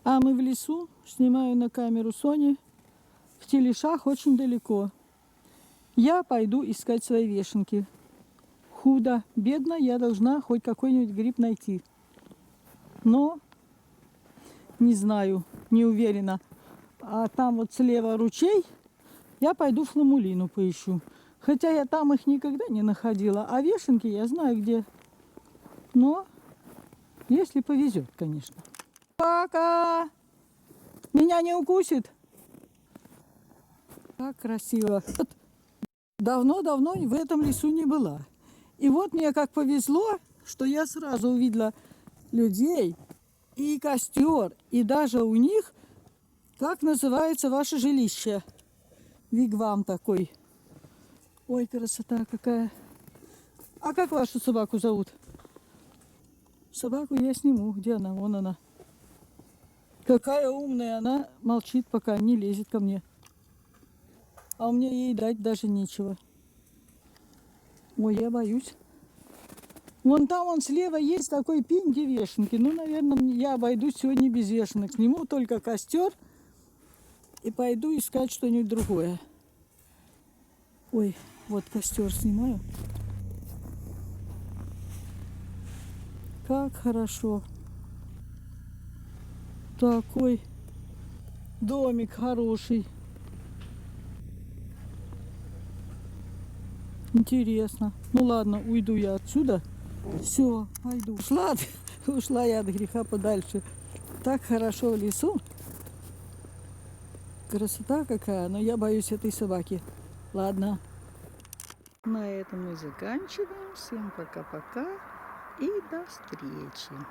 А мы в лесу, снимаю на камеру Сони. В Телешах очень далеко. Я пойду искать свои вешенки. Худо, бедно, я должна хоть какой-нибудь гриб найти. Но не знаю, не уверена. А там вот слева ручей, я пойду фламулину поищу. Хотя я там их никогда не находила, а вешенки я знаю где. Но если повезет, конечно. Пока! Меня не укусит? Как красиво. Давно-давно в этом лесу не была. И вот мне как повезло, что я сразу увидела людей и костер, и даже у них, как называется ваше жилище, вигвам такой. Ой, красота какая. А как вашу собаку зовут? Собаку я сниму. Где она? Вон она. Какая умная. Она молчит, пока не лезет ко мне. А у меня ей дать даже нечего. Ой, я боюсь. Вон там, вон слева есть такой пень, где вешенки. Ну, наверное, я обойдусь сегодня без вешенок. Сниму только костер и пойду искать что-нибудь другое. Ой, вот костер снимаю. Как хорошо. Такой домик хороший. Интересно. Ну ладно, уйду я отсюда. Все, пойду. Ушла я от греха подальше. Так хорошо в лесу. Красота какая, но я боюсь этой собаки. Ладно. На этом мы заканчиваем. Всем пока-пока и до встречи.